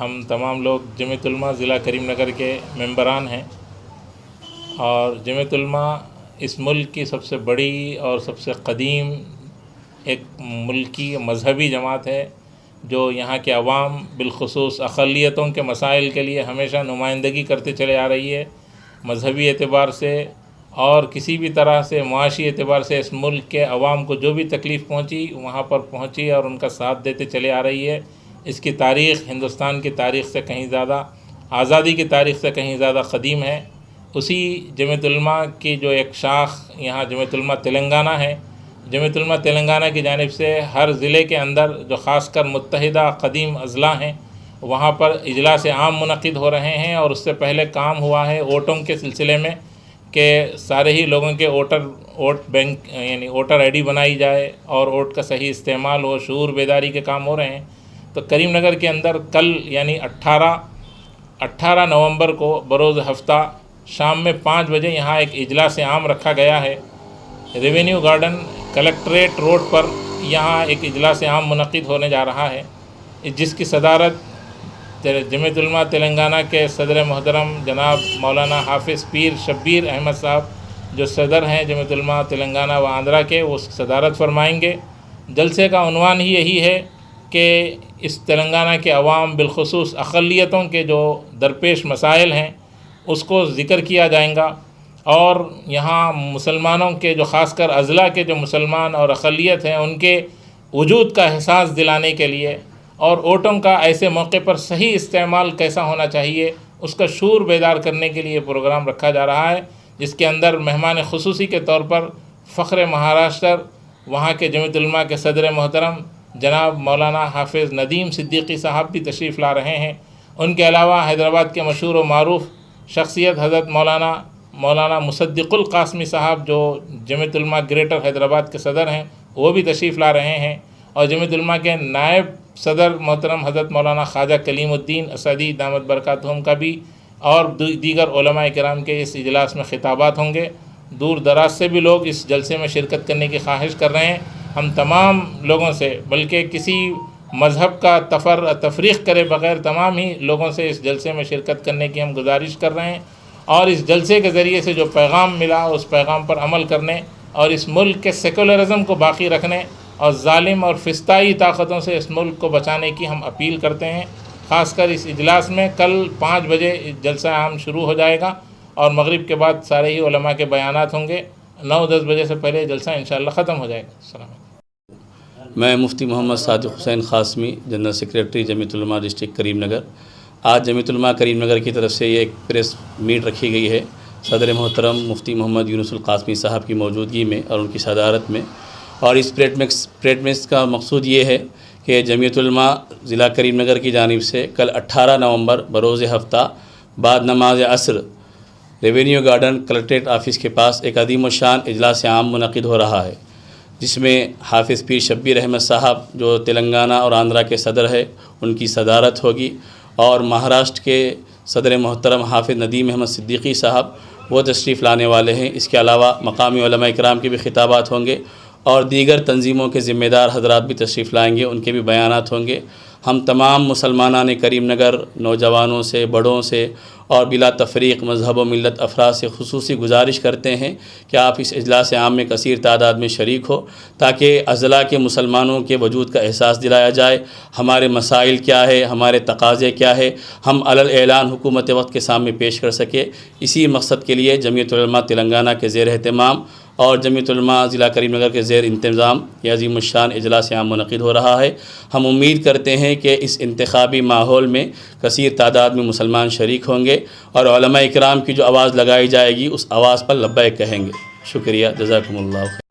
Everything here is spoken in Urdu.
ہم تمام لوگ جمعیت علماء ضلع کریم نگر کے ممبران ہیں، اور جمعیت علماء اس ملک کی سب سے بڑی اور سب سے قدیم ایک ملکی مذہبی جماعت ہے، جو یہاں کے عوام بالخصوص اقلیتوں کے مسائل کے لیے ہمیشہ نمائندگی کرتے چلے آ رہی ہے۔ مذہبی اعتبار سے اور کسی بھی طرح سے معاشی اعتبار سے اس ملک کے عوام کو جو بھی تکلیف پہنچی وہاں پر پہنچی اور ان کا ساتھ دیتے چلے آ رہی ہے۔ اس کی تاریخ ہندوستان کی تاریخ سے کہیں زیادہ، آزادی کی تاریخ سے کہیں زیادہ قدیم ہے۔ اسی جمعیت علماء کی جو ایک شاخ یہاں جمعیت علماء تلنگانہ ہے، جمعیت علماء تلنگانہ کی جانب سے ہر ضلع کے اندر جو خاص کر متحدہ قدیم اضلاع ہیں وہاں پر اجلاس عام منعقد ہو رہے ہیں، اور اس سے پہلے کام ہوا ہے ووٹوں کے سلسلے میں کہ سارے ہی لوگوں کے ووٹ بینک یعنی ووٹر آئی ڈی بنائی جائے اور ووٹ کا صحیح استعمال ہو، شعور بیداری کے کام ہو رہے ہیں۔ تو کریم نگر کے اندر کل یعنی 18 نومبر کو بروز ہفتہ شام میں 5 بجے یہاں ایک اجلاس عام رکھا گیا ہے۔ ریونیو گارڈن کلکٹریٹ روڈ پر یہاں ایک اجلاس عام منعقد ہونے جا رہا ہے، جس کی صدارت جمعیت علماء تلنگانہ کے صدر محترم جناب مولانا حافظ پیر شبیر احمد صاحب جو صدر ہیں جمعیت علماء تلنگانہ و آندھرا کے، وہ صدارت فرمائیں گے۔ جلسے کا عنوان ہی یہی ہے کہ اس تلنگانہ کے عوام بالخصوص اقلیتوں کے جو درپیش مسائل ہیں اس کو ذکر کیا جائیں گا، اور یہاں مسلمانوں کے جو خاص کر اضلاع کے جو مسلمان اور اقلیت ہیں ان کے وجود کا احساس دلانے کے لیے، اور ووٹوں کا ایسے موقع پر صحیح استعمال کیسا ہونا چاہیے اس کا شعور بیدار کرنے کے لیے پروگرام رکھا جا رہا ہے، جس کے اندر مہمان خصوصی کے طور پر فخر مہاراشٹر وہاں کے جمعیت علماء کے صدر محترم جناب مولانا حافظ ندیم صدیقی صاحب بھی تشریف لا رہے ہیں۔ ان کے علاوہ حیدرآباد کے مشہور و معروف شخصیت حضرت مولانا مصدق القاسمی صاحب جو جمعیت علماء گریٹر حیدرآباد کے صدر ہیں وہ بھی تشریف لا رہے ہیں، اور جمعیت علماء کے نائب صدر محترم حضرت مولانا خواجہ کلیم الدین اسدی دامت برکاتہم کا بھی اور دیگر علماء کرام کے اس اجلاس میں خطابات ہوں گے۔ دور دراز سے بھی لوگ اس جلسے میں شرکت کرنے کی خواہش کر رہے ہیں۔ ہم تمام لوگوں سے، بلکہ کسی مذہب کا تفریق کرے بغیر تمام ہی لوگوں سے اس جلسے میں شرکت کرنے کی ہم گزارش کر رہے ہیں، اور اس جلسے کے ذریعے سے جو پیغام ملا اس پیغام پر عمل کرنے اور اس ملک کے سیکولرزم کو باقی رکھنے اور ظالم اور فسطائی طاقتوں سے اس ملک کو بچانے کی ہم اپیل کرتے ہیں۔ خاص کر اس اجلاس میں کل 5 بجے جلسہ عام شروع ہو جائے گا، اور مغرب کے بعد سارے ہی علماء کے بیانات ہوں گے۔ 9-10 بجے سے پہلے جلسہ انشاءاللہ ختم ہو جائے گا۔ السلام علیکم۔ میں مفتی محمد صادق حسین قاسمی، جنرل سیکریٹری جمعیت علماء ڈسٹرکٹ کریم نگر۔ آج جمعیت علماء کریم نگر کی طرف سے یہ ایک پریس میٹ رکھی گئی ہے صدر محترم مفتی محمد یونس القاسمی صاحب کی موجودگی میں اور ان کی صدارت میں، اور اس پریس میٹ کا مقصود یہ ہے کہ جمعیت علماء ضلع کریم نگر کی جانب سے کل 18 نومبر بروز ہفتہ بعد نماز عصر ریونیو گارڈن کلکٹریٹ آفس کے پاس ایک عظیم الشان اجلاس عام منعقد ہو رہا ہے، جس میں حافظ پیر شبیر احمد صاحب جو تلنگانہ اور آندھرا کے صدر ہے ان کی صدارت ہوگی، اور مہاراشٹر کے صدر محترم حافظ ندیم احمد صدیقی صاحب وہ تشریف لانے والے ہیں۔ اس کے علاوہ مقامی علماء کرام کے بھی خطابات ہوں گے، اور دیگر تنظیموں کے ذمہ دار حضرات بھی تشریف لائیں گے، ان کے بھی بیانات ہوں گے۔ ہم تمام مسلمانان کریم نگر، نوجوانوں سے، بڑوں سے اور بلا تفریق مذہب و ملت افراد سے خصوصی گزارش کرتے ہیں کہ آپ اس اجلاس عام میں کثیر تعداد میں شریک ہو، تاکہ اضلاع کے مسلمانوں کے وجود کا احساس دلایا جائے، ہمارے مسائل کیا ہے، ہمارے تقاضے کیا ہے، ہم علی اعلان حکومت وقت کے سامنے پیش کر سکے۔ اسی مقصد کے لیے جمعیت علماء تلنگانہ کے زیر اہتمام اور جمعیت علماء ضلع کریم نگر کے زیر انتظام یہ عظیم الشان اجلاس عام منعقد ہو رہا ہے۔ ہم امید کرتے ہیں کہ اس انتخابی ماحول میں کثیر تعداد میں مسلمان شریک ہوں گے، اور علماء اکرام کی جو آواز لگائی جائے گی اس آواز پر لبیک کہیں گے۔ شکریہ، جزاکم اللہ خیر۔